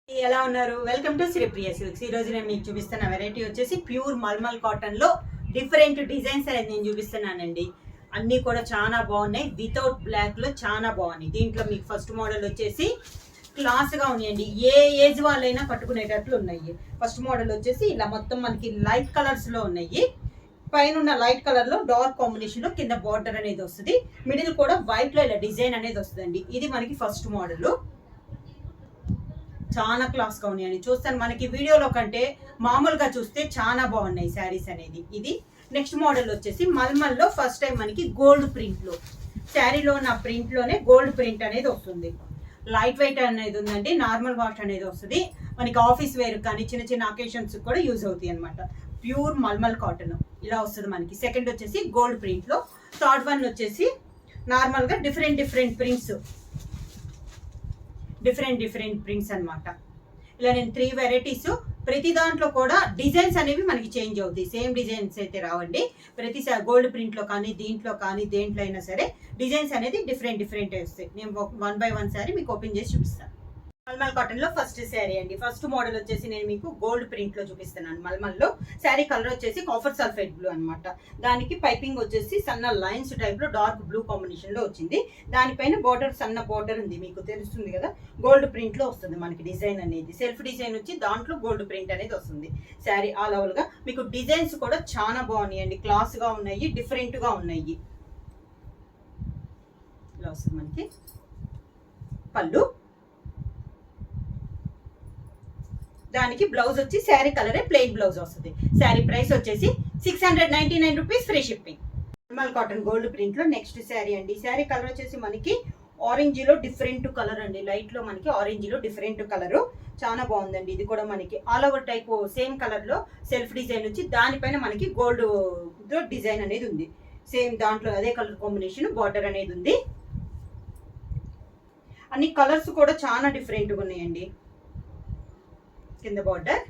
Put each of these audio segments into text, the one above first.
ఎలా ఉన్నారు? Welcome to Sripriya silks. ఈ రోజు నేను మీకు చూపిస్తున్న వెరైటీ వచ్చేసి ప్యూర్ మల్మల్ కాటన్ లో డిఫరెంట్ డిజైన్స్ అనేది నేను చూపిస్తున్నానండి. అన్ని కూడా చాలా బాగున్నాయి. వితౌట్ బ్లాక్ లో చాలా బాగున్నాయి. దీంట్లో మీకు ఫస్ట్ మోడల్ వచ్చేసి క్లాస్ గా ఉన్నాయండి. ఏ ఏజ్ వాళ్ళైనా కట్టుకునేటట్లు ఉన్నాయి. ఫస్ట్ మోడల్ వచ్చేసి ఇలా మొత్తం మనకి లైట్ కలర్స్ లో ఉన్నాయి. పైన ఉన్న లైట్ కలర్ లో డార్క్ కాంబినేషన్ లో కింద బార్డర్ అనేది వస్తుంది. మిడిల్ కూడా వైట్ లో ఇలా డిజైన్ అనేది వస్తుందండి. ఇది మనకి ఫస్ట్ మోడల్. చాలా క్లాస్ గా ఉన్నాయండి. చూస్తాను మనకి వీడియోలో కంటే మామూలుగా చూస్తే చాలా బాగున్నాయి శారీస్ అనేది. ఇది నెక్స్ట్ మోడల్ వచ్చేసి మల్మల్ లో ఫస్ట్ టైం మనకి గోల్డ్ ప్రింట్ లో శారీలో ఉన్న ప్రింట్ లోనే గోల్డ్ ప్రింట్ అనేది వస్తుంది. లైట్ వెయిట్ అనేది ఉందండి. నార్మల్ వాష్ అనేది వస్తుంది. మనకి ఆఫీస్ వేర్ కానీ చిన్న చిన్న అకేషన్స్ కూడా యూజ్ అవుతాయి అనమాట. ప్యూర్ మల్మల్ కాటన్ ఇలా వస్తుంది మనకి. సెకండ్ వచ్చేసి గోల్డ్ ప్రింట్ లో. థర్డ్ వన్ వచ్చేసి నార్మల్ గా డిఫరెంట్ ప్రింట్స్ అనమాట. ఇలా నేను 3 వెరైటీస్. ప్రతి దాంట్లో కూడా డిజైన్స్ అనేవి మనకి చేంజ్ అవుతాయి. సేమ్ డిజైన్స్ అయితే రావండి. ప్రతిసారి గోల్డ్ ప్రింట్ లో కానీ దీంట్లో కానీ దేంట్లో అయినా సరే డిజైన్స్ అనేది డిఫరెంట్ వస్తాయి. నేను 1 by 1 సారీ మీకు ఓపెన్ చేసి చూపిస్తాను. మల్మల్ కాటన్ లో ఫస్ట్ శారీ అండి. ఫస్ట్ మోడల్ వచ్చేసి నేను మీకు గోల్డ్ ప్రింట్ లో చూపిస్తున్నాను. మల్మల్ లో శారీ కలర్ వచ్చేసి కాఫర్ సల్ఫేట్ బ్లూ అనమాట. దానికి పైపింగ్ వచ్చేసి సన్న లైన్స్ టైప్ లో డార్క్ బ్లూ కాంబినేషన్ లో వచ్చింది. దానిపైన బార్డర్ సన్న బార్డర్ ఉంది, మీకు తెలుస్తుంది కదా. గోల్డ్ ప్రింట్ లో వస్తుంది మనకి డిజైన్ అనేది. సెల్ఫ్ డిజైన్ వచ్చి దాంట్లో గోల్డ్ ప్రింట్ అనేది వస్తుంది. శారీ ఆల్ ఓవర్ గా మీకు డిజైన్స్ కూడా చాలా బాగున్నాయండి. క్లాస్ గా ఉన్నాయి, డిఫరెంట్ గా ఉన్నాయి. ఇలా వస్తుంది మనకి పళ్ళు. దానికి బ్లౌజ్ వచ్చి శారీ కలరే ప్లెయిన్ బ్లౌజ్ వస్తుంది. శారీ ప్రైస్ వచ్చేసి 699 rupees, free shipping. Normal cotton gold print లో నెక్స్ట్ శారీ అండి. శారీ కలర్ వచ్చేసి మనకి ఆరెంజ్ లో డిఫరెంట్ కలర్ అండి. లైట్ లో మనకి ఆరెంజ్ లో డిఫరెంట్ కలర్ చాలా బాగుందండి. ఇది కూడా మనకి all over type same colour లో సెల్ఫ్ డిజైన్ వచ్చి దానిపైన మనకి గోల్డ్ డిజైన్ అనేది ఉంది. సేమ్ దాంట్లో అదే కలర్ కాంబినేషన్ బార్డర్ అనేది ఉంది. అన్ని కలర్స్ కూడా చాలా డిఫరెంట్ గా ఉన్నాయండి. కింద బార్డర్,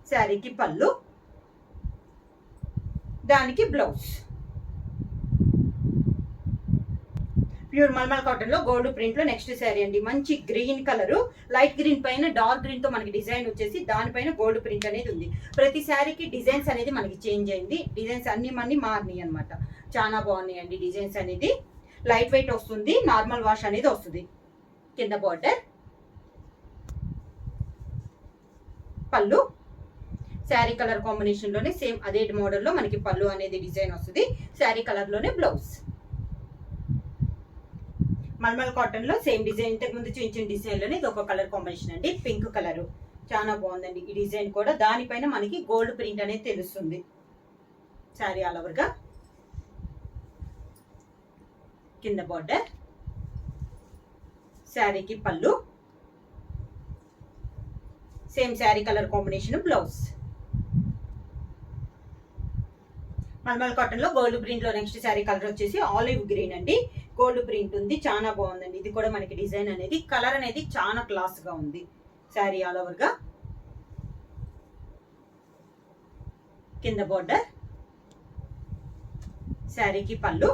శారీకి పళ్ళు, దానికి బ్లౌజ్. ప్యూర్ మల్మల్ కాటన్ లో గోల్డ్ ప్రింట్ లో నెక్స్ట్ శారీ అండి. మంచి గ్రీన్ కలర్, లైట్ గ్రీన్ పైన డార్క్ గ్రీన్ తో మనకి డిజైన్ వచ్చేసి దానిపైన గోల్డ్ ప్రింట్ అనేది ఉంది. ప్రతి శారీకి డిజైన్స్ అనేది మనకి చేంజ్ అయింది. డిజైన్స్ అన్ని మారినాయి అనమాట. చాలా బాగున్నాయండి డిజైన్స్ అనేది. లైట్ వెయిట్ వస్తుంది, నార్మల్ వాష్ అనేది వస్తుంది. కింద బార్డర్, పళ్ళు, శారీ కలర్ కాంబినేషన్ లోనే సేమ్ అదే మోడల్లో మనకి పళ్ళు అనేది డిజైన్ వస్తుంది. శారీ కలర్ లోనే బ్లౌజ్. మల్మల్ కాటన్ లో సేమ్ డిజైన్ ఇంతకు ముందు చూపించిన డిజైన్ లోనే ఇది ఒక కలర్ కాంబినేషన్ అండి. పింక్ కలర్ చాలా బాగుందండి. ఈ డిజైన్ కూడా దానిపైన మనకి గోల్డ్ ప్రింట్ అనేది తెలుస్తుంది. శారీ ఆల్ ఓవర్ గా కింద బార్డర్, శారీకి పళ్ళు, same sari colour combination blouse. Mulmul cotton లో గోల్డ్ ప్రింట్ లో నెక్స్ట్ శారీ కలర్ వచ్చేసి ఆలివ్ గ్రీన్ అండి. గోల్డ్ ప్రింట్ ఉంది, చాలా బాగుందండి. ఇది కూడా మనకి డిజైన్ అనేది కలర్ అనేది చాలా క్లాస్ గా ఉంది. శారీ ఆల్ ఓవర్ గా కింద బార్డర్, శారీకి పళ్ళు,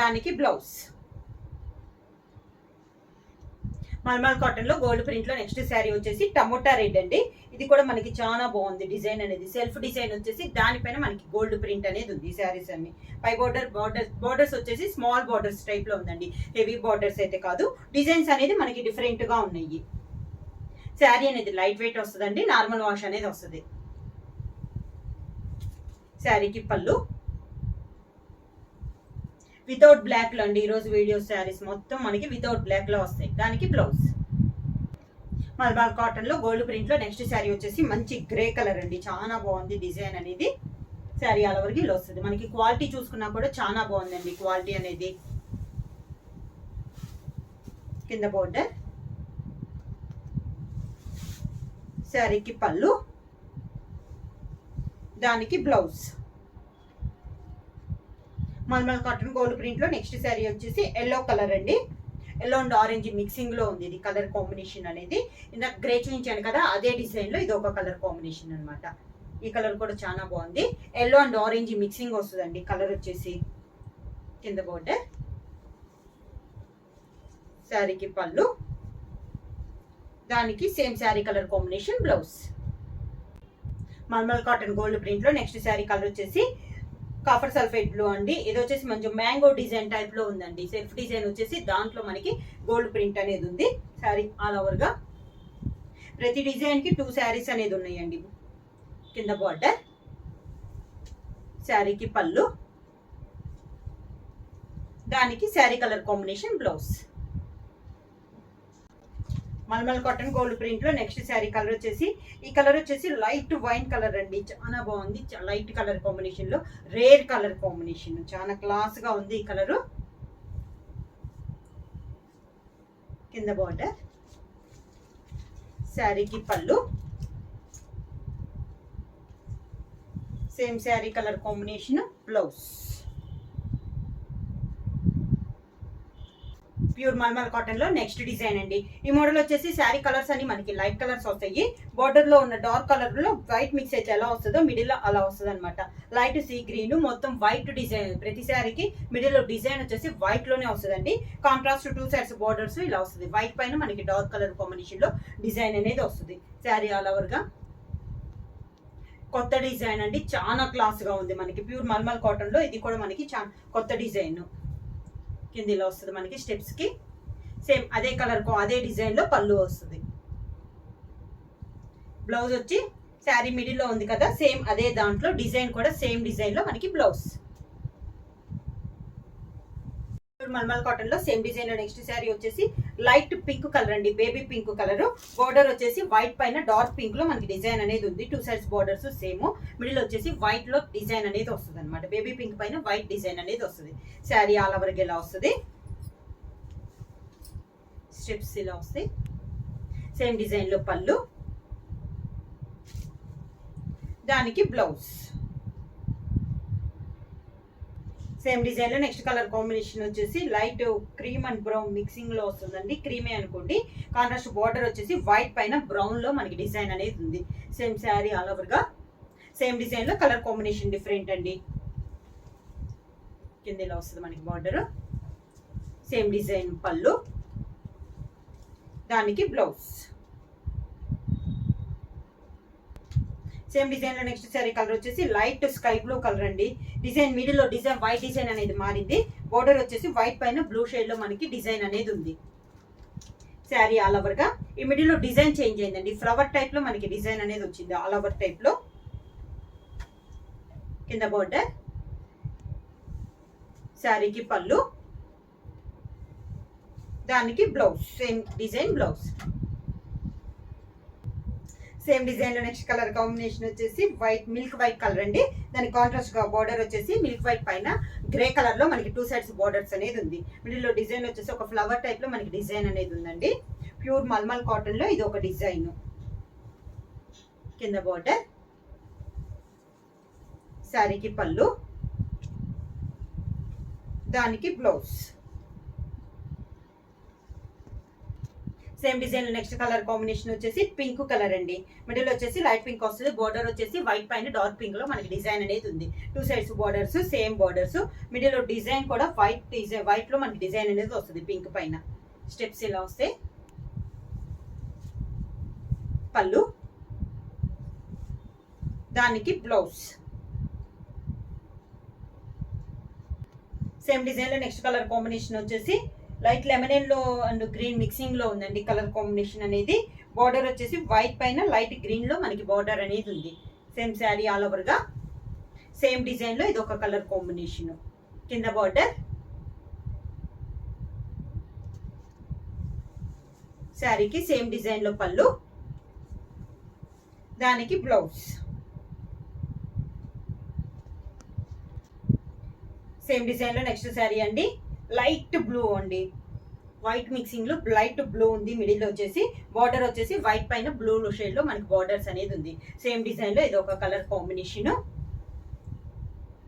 దానికి బ్లౌజ్. మల్మల్ కాటన్ లో గోల్డ్ ప్రింట్ లో నెక్స్ట్ శారీ వచ్చేసి టమోటా రెడ్ అండి. ఇది కూడా మనకి చాలా బాగుంది. డిజైన్ అనేది సెల్ఫ్ డిజైన్ వచ్చేసి దానిపైన మనకి గోల్డ్ ప్రింట్ అనేది ఉంది. శారీస్ అన్ని పై బార్డర్స్ వచ్చేసి స్మాల్ బార్డర్స్ టైప్ లో ఉందండి. హెవీ బార్డర్స్ అయితే కాదు. డిజైన్స్ అనేది మనకి డిఫరెంట్ గా ఉన్నాయి. శారీ అనేది లైట్ వెయిట్ వస్తుందండి. నార్మల్ వాష్ అనేది వస్తుంది. శారీకి పళ్ళు, వితౌట్ బ్లాక్ లో అండి. ఈరోజు వీడియో శారీస్ మొత్తం మనకి వితౌట్ బ్లాక్ లో వస్తాయి. దానికి బ్లౌజ్. మల్మల్ కాటన్ లో గోల్డ్ ప్రింట్ లో నెక్స్ట్ శారీ వచ్చేసి మంచి గ్రే కలర్ అండి. చాలా బాగుంది డిజైన్ అనేది. శారీ ఆల్ ఓవర్ కి ఇలా వస్తుంది. మనకి క్వాలిటీ చూసుకున్నా కూడా చాలా బాగుందండి క్వాలిటీ అనేది. కింద బోర్డర్, శారీకి పళ్ళు, దానికి blouse. Mulmul cotton gold print లో నెక్స్ట్ శారీ వచ్చేసి ఎల్లో కలర్ అండి. ఎల్లో అండ్ ఆరెంజ్ మిక్సింగ్ లో ఉంది ఇది కలర్ కాంబినేషన్ అనేది. ఇందాక గ్రే చూపించాను కదా, అదే డిజైన్ లో ఇది ఒక కలర్ కాంబినేషన్ అనమాట. ఈ కలర్ కూడా చాలా బాగుంది. ఎల్లో అండ్ ఆరెంజ్ మిక్సింగ్ వస్తుందండి కలర్ వచ్చేసి. కింద బోర్డర్, శారీకి పళ్ళు, దానికి same sari colour combination blouse. Mulmul cotton gold print లో నెక్స్ట్ శారీ కలర్ వచ్చేసి కాపర్ సల్ఫేట్ బ్లూ అండి. ఇది వచ్చేసి మంచి మ్యాంగో డిజైన్ టైప్ లో ఉందండి. సెల్ఫ్ డిజైన్ వచ్చేసి దాంట్లో మనకి గోల్డ్ ప్రింట్ అనేది ఉంది. శారీ ఆల్ ఓవర్ గా ప్రతి డిజైన్ కి 2 శారీస్ అనేది ఉన్నాయండి. కింద బార్డర్, శారీకి పళ్ళు, దానికి sari colour combination blouse. Mulmul cotton gold print లో నెక్స్ట్ శారీ కలర్ వచ్చేసి ఈ కలర్ వచ్చేసి లైట్ వైన్ కలర్ అండి. చాలా బాగుంది. లైట్ కలర్ కాంబినేషన్ లో రేర్ కలర్ కాంబినేషన్, చాలా క్లాస్ గా ఉంది ఈ కలరు. కింద బార్డర్, శారీకి పళ్ళు, same sari colour combination blouse. Pure mulmul cotton లో నెక్స్ట్ డిజైన్ అండి. ఈ మోడల్ వచ్చేసి శారీ కలర్స్ అని మనకి లైట్ కలర్స్ వస్తాయి. బోర్డర్ లో ఉన్న డార్క్ కలర్ లో వైట్ మిక్స్ అయితే ఎలా వస్తుందో మిడిల్ లో అలా వస్తుంది అనమాట. లైట్ సీ గ్రీన్ మొత్తం వైట్ డిజైన్. ప్రతి శారీకి మిడిల్ లో డిజైన్ వచ్చేసి వైట్ లోనే వస్తుందండి. కాంట్రాస్ట్ 2 సైడ్స్ బోర్డర్స్ ఇలా వస్తుంది. వైట్ పైన మనకి డార్క్ కలర్ కాంబినేషన్ లో డిజైన్ అనేది వస్తుంది. శారీ ఆల్ ఓవర్ గా కొత్త డిజైన్ అండి. చాలా క్లాస్ గా ఉంది మనకి. ప్యూర్ మల్మల్ కాటన్ లో ఇది కూడా మనకి కొత్త డిజైన్. కింద ఇలా వస్తుంది మనకి స్టెప్స్ కి. సేమ్ అదే కలర్ అదే డిజైన్ లో పళ్ళు వస్తుంది. బ్లౌజ్ వచ్చి శారీ మిడిల్ లో ఉంది కదా, సేమ్ అదే దాంట్లో డిజైన్ కూడా సేమ్ డిజైన్ లో మనకి బ్లౌజ్. మల్మల్ కాటన్ లో సేమ్ డిజైన్ లో నెక్స్ట్ శారీ వచ్చేసి లైట్ పింక్ కలర్ అండి. Baby pink colour. బోర్డర్ వచ్చేసి వైట్ పైన డార్క్ పింక్ లో మనకి డిజైన్ అనేది ఉంది. 2 సైడ్స్ బోర్డర్స్ సేమ్. మిడిల్ వచ్చేసి వైట్ లో డిజైన్ అనేది వస్తుంది అనమాట. బేబీ పింక్ పైన వైట్ డిజైన్ అనేది వస్తుంది. శారీ ఆల్ ఓవర్ ఇలా వస్తుంది. స్ట్రిప్స్ ఇలా వస్తాయి. సేమ్ డిజైన్ లో పళ్ళు, దానికి బ్లౌజ్. సేమ్ డిజైన్ లో నెక్స్ట్ కలర్ కాంబినేషన్ వచ్చేసి light cream and brown mixing లో వస్తుందండి. క్రీమే అనుకోండి. కాంట్రాస్ట్ బార్డర్ వచ్చేసి వైట్ పైన బ్రౌన్ లో మనకి డిజైన్ అనేది ఉంది. సేమ్ శారీ ఆల్ ఓవర్ గా సేమ్ డిజైన్ లో కలర్ కాంబినేషన్ డిఫరెంట్ అండి. కింద ఇలా వస్తుంది మనకి బార్డర్. సేమ్ డిజైన్ పళ్ళు, దానికి బ్లౌజ్. సేమ్ డిజైన్ లో నెక్స్ట్ శారీ కలర్ వచ్చేసి లైట్ స్కై బ్లూ కలర్ అండి. డిజైన్ మిడిల్ లో డిజైన్ వైట్ డిజైన్ అనేది మారింది. బోర్డర్ వచ్చేసి వైట్ పైన బ్లూ షేడ్ లో మనకి డిజైన్ అనేది ఉంది. శారీ ఆల్ ఓవర్ గా ఈ మిడిల్ లో డిజైన్ చేంజ్ అయిందండి. ఫ్లవర్ టైప్ లో మనకి డిజైన్ అనేది వచ్చింది ఆల్ ఓవర్ టైప్ లో. కింద బోర్డర్, శారీకి పళ్ళు, దానికి blouse. Same design blouse. Same design లో నెక్స్ట్ కలర్ కాంబినేషన్ వచ్చేసి వైట్ మిల్క్ వైట్ కలర్ అండి. దాని కాంట్రాస్ట్ గా బార్డర్ వచ్చేసి మిల్క్ వైట్ పైన గ్రే కలర్ లో మనకి 2 సైడ్స్ బార్డర్స్ అనేది ఉంది. మిడిల్ లో డిజైన్ వచ్చేసి ఒక ఫ్లవర్ టైప్ లో మనకి డిజైన్ అనేది ఉందండి. ప్యూర్ మల్మల్ కాటన్ లో ఇది ఒక డిజైన్. కింద బార్డర్, శారీకి పళ్ళు, దానికి బ్లౌజ్. సేమ్ డిజైన్ లో నెక్స్ట్ కలర్ కాంబినేషన్ వచ్చేసి పింక్ కలర్ అండి. మిడిల్ వచ్చేసి లైట్ పింక్ వస్తుంది. బోర్డర్ వచ్చేసి వైట్ పైన డార్క్ పింక్ లో మనకి డిజైన్ అనేది ఉంది. 2 sides borders same borders. Middle లో డిజైన్ కూడా వైట్ డిజైన్, వైట్ లో మనకి డిజైన్ అనేది వస్తుంది పింక్ పైన. స్టెప్స్ ఇలా వస్తాయి. పళ్ళు, దానికి బ్లౌజ్. సేమ్ డిజైన్ లో నెక్స్ట్ కలర్ కాంబినేషన్ వచ్చేసి లైట్ లెమన్ లో అండ్ గ్రీన్ మిక్సింగ్ లో ఉందండి కలర్ కాంబినేషన్ అనేది. బార్డర్ వచ్చేసి వైట్ పైన లైట్ గ్రీన్ లో మనకి బార్డర్ అనేది ఉంది. సేమ్ శారీ ఆల్ ఓవర్ గా సేమ్ డిజైన్ లో ఇది ఒక కలర్ కాంబినేషన్. కింద బార్డర్, శారీకి సేమ్ డిజైన్ లో పళ్ళు, దానికి బ్లౌజ్. సేమ్ డిజైన్ లో నెక్స్ట్ శారీ అండి. లైట్ బ్లూ అండి. వైట్ మిక్సింగ్ లో లైట్ బ్లూ ఉంది. మిడిల్ లో వచ్చేసి బార్డర్ వచ్చేసి వైట్ పైన బ్లూ షేడ్ లో మనకి బార్డర్స్ అనేది ఉంది. సేమ్ డిజైన్ లో ఇది ఒక కలర్ కాంబినేషన్.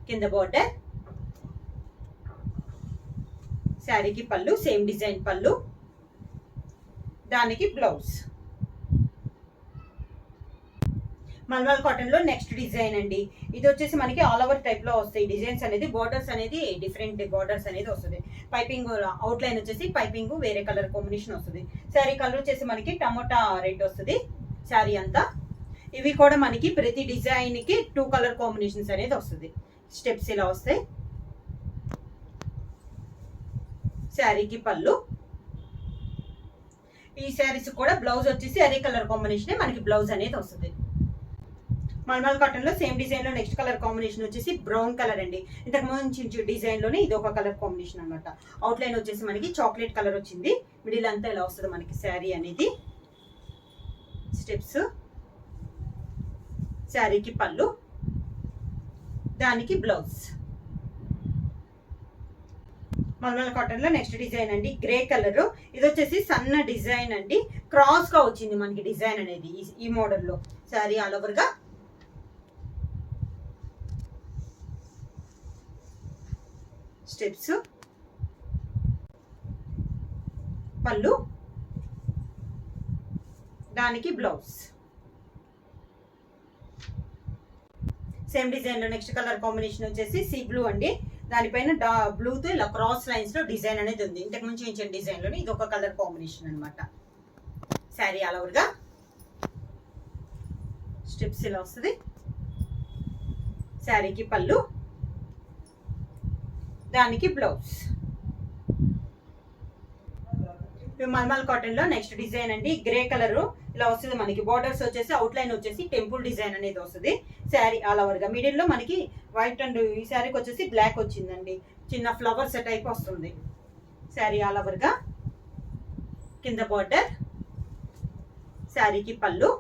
కింద బార్డర్, శారీకి పళ్ళు, సేమ్ డిజైన్ పళ్ళు, దానికి బ్లౌజ్. మల్మల్ కాటన్ లో నెక్స్ట్ డిజైన్ అండి. ఇది వచ్చేసి మనకి ఆల్ ఓవర్ టైప్ లో వస్తాయి డిజైన్స్ అనేది. బోర్డర్స్ అనేది డిఫరెంట్ బోర్డర్స్ అనేది వస్తుంది. పైపింగ్ అవుట్ లైన్ వచ్చేసి పైపింగ్ వేరే కలర్ కాంబినేషన్ వస్తుంది. శారీ కలర్ వచ్చేసి మనకి టమోటా రెడ్ వస్తుంది శారీ అంతా. ఇవి కూడా మనకి ప్రతి డిజైన్ కి 2 కలర్ కాంబినేషన్స్ అనేది వస్తుంది. స్టెప్స్ ఇలా వస్తాయి. శారీకి పళ్ళు. ఈ శారీస్ కూడా బ్లౌజ్ వచ్చేసి అదే కలర్ కాంబినేషన్ మనకి బ్లౌజ్ అనేది వస్తుంది. మల్మల్ కాటన్ లో సేమ్ డిజైన్ లో నెక్స్ట్ కలర్ కాంబినేషన్ వచ్చేసి బ్రౌన్ కలర్ అండి. ఇంతకు ముందు డిజైన్ లోనే ఇది ఒక కలర్ కాంబినేషన్ అనమాట. అవుట్ లైన్ వచ్చేసి మనకి చాక్లెట్ కలర్ వచ్చింది. మిడిల్ అంతా ఇలా వస్తుంది మనకి శారీ అనేది. స్టెప్స్. శారీకి పళ్ళు. దానికి బ్లౌజ్. మల్మల్ కాటన్ లో నెక్స్ట్ డిజైన్ అండి గ్రే కలర్. ఇది వచ్చేసి సన్న డిజైన్ అండి. క్రాస్ గా వచ్చింది మనకి డిజైన్ అనేది ఈ మోడల్ లో. శారీ ఆల్ ఓవర్ గా. స్టెప్స్. పళ్ళు. దానికి బ్లౌజ్. సేమ్ డిజైన్ లో నెక్స్ట్ కలర్ కాంబినేషన్ వచ్చేసి సీ బ్లూ అండి. దానిపైన బ్లూతో ఇలా క్రాస్ లైన్స్ లో డిజైన్ అనేది ఉంది. ఇంతకు ముందు చూపించిన డిజైన్ లోని ఇది ఒక కలర్ కాంబినేషన్ అనమాట. శారీ ఆల్ ఓవర్ గా. స్టెప్స్ ఇలా వస్తుంది. శారీకి పళ్ళు. దానికి బ్లౌజ్. మల్మల్ కాటన్ లో నెక్స్ట్ డిజైన్ అండి గ్రే కలర్. ఇలా వస్తుంది మనకి. బోర్డర్స్ వచ్చేసి అవుట్ లైన్ వచ్చేసి టెంపుల్ డిజైన్ అనేది వస్తుంది. శారీ ఆల్ ఓవర్ గా. మిడిల్ లో మనకి వైట్ అండ్ ఈ శారీకి వచ్చేసి బ్లాక్ వచ్చిందండి. చిన్న ఫ్లవర్స్ టైప్ వస్తుంది. శారీ ఆల్ ఓవర్ గా. కింద బోర్డర్. శారీకి పళ్ళు.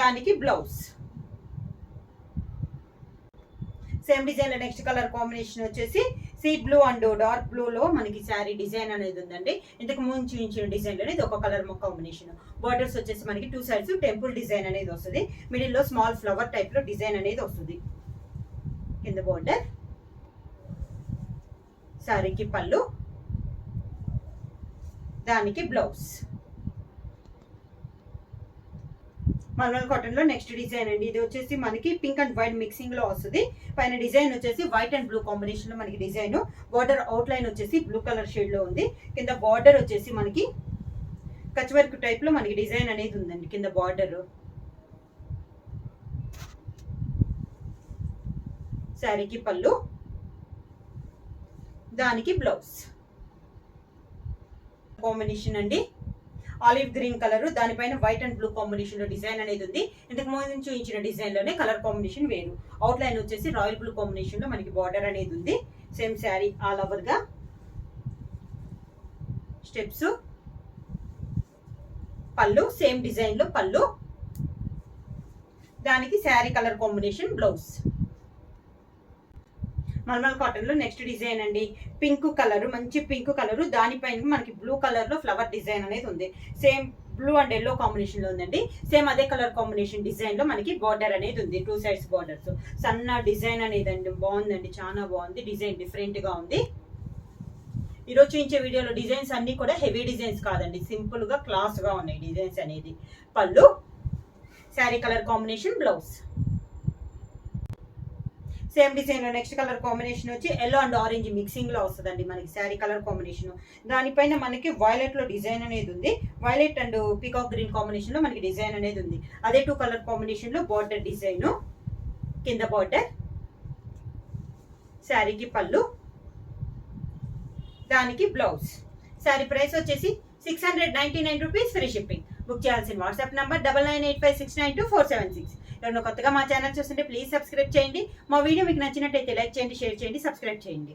దానికి బ్లౌజ్. సేమ్ డిజైన్ లో నెక్స్ట్ కలర్ కాంబినేషన్ వచ్చేసి sea blue and dark blue లో మనకి శారీ డిజైన్ అనేది ఉందండి. ఇంతకు ముందు చూపించిన డిజైన్ లోనే ఇది ఒక కలర్ కాంబినేషన్. బోర్డర్స్ వచ్చేసి మనకి 2 సైడ్స్ టెంపుల్ డిజైన్ అనేది వస్తుంది. మిడిల్ లో స్మాల్ ఫ్లవర్ టైప్ లో డిజైన్ అనేది వస్తుంది. కింద బోర్డర్. శారీకి పళ్ళు. దానికి బ్లౌజ్. మల్మల్ కాటన్ లో నెక్స్ట్ డిజైన్ అండి. ఇది వచ్చేసి మనకి పింక్ అండ్ వైట్ మిక్సింగ్ లో వస్తుంది. పైన డిజైన్ వచ్చేసి వైట్ అండ్ బ్లూ కాంబినేషన్ లో మనకి డిజైన్. బార్డర్ అవుట్ లైన్ వచ్చేసి బ్లూ కలర్ షేడ్ లో ఉంది. కింద బార్డర్ వచ్చేసి మనకి కచ్ వర్క్ టైప్ లో మనకి డిజైన్ అనేది ఉందండి. కింద బార్డర్. శారీకి పళ్ళు. దానికి బ్లౌజ్. కాంబినేషన్ అండి ఆలివ్ గ్రీన్ కలర్. దానిపైన వైట్ అండ్ బ్లూ కాంబినేషన్ లో డిజైన్ అనేది ఉంది. ఇంతకు ముందు చూపించిన డిజైన్ లోనే కలర్ కాంబినేషన్ వేరు. అవుట్ లైన్ వచ్చేసి రాయల్ బ్లూ కాంబినేషన్ లో మనకి బార్డర్ అనేది ఉంది. సేమ్ శారీ ఆల్ ఓవర్ గా. స్టెప్స్. పళ్ళు. సేమ్ డిజైన్ లో పళ్ళు. దానికి sari colour combination blouse. Mulmul cotton లో నెక్స్ట్ డిజైన్ అండి పింక్ కలర్. మంచి పింక్ కలర్. దానిపైన మనకి బ్లూ కలర్ లో ఫ్లవర్ డిజైన్ అనేది ఉంది. Same blue and yellow combination లో ఉందండి. సేమ్ అదే కలర్ కాంబినేషన్ డిజైన్ లో మనకి బార్డర్ అనేది ఉంది. 2 సైడ్స్ బార్డర్స్. సన్న డిజైన్ అనేది అండి. బాగుందండి. చాలా బాగుంది. డిజైన్ డిఫరెంట్ గా ఉంది. ఈరోజు చూపించే వీడియోలో డిజైన్స్ అన్ని కూడా హెవీ డిజైన్స్ కాదండి. సింపుల్ గా క్లాస్ గా ఉన్నాయి డిజైన్స్ అనేది. పళ్ళు. Sari colour combination blouse. Same design లో నెక్స్ట్ కలర్ కాంబినేషన్ వచ్చి ఎల్లో అండ్ ఆరెంజ్ మిక్సింగ్ లో వస్తుందండి మనకి శారీ కలర్ కాంబినేషన్. దానిపైన మనకి వైలెట్ లో డిజైన్ అనేది ఉంది. Violet and peacock green combination లో మనకి డిజైన్ అనేది ఉంది. అదే 2 కలర్ కాంబినేషన్ లో బార్డర్ డిజైన్. కింద బార్డర్. శారీకి పళ్ళు. దానికి బ్లౌజ్. శారీ ప్రైస్ వచ్చేసి 699 రూపీస్. Free shipping. బుక్ చేయాల్సిన వాట్సాప్ నంబర్ 9985692476. ఎవరైనా కొత్తగా మా ఛానల్ చూస్తుంటే ప్లీజ్ సబ్స్క్రైబ్ చేయండి. మా వీడియో మీకు నచ్చినట్టయితే లైక్ చేయండి, షేర్ చేయండి, సబ్స్క్రైబ్ చేయండి.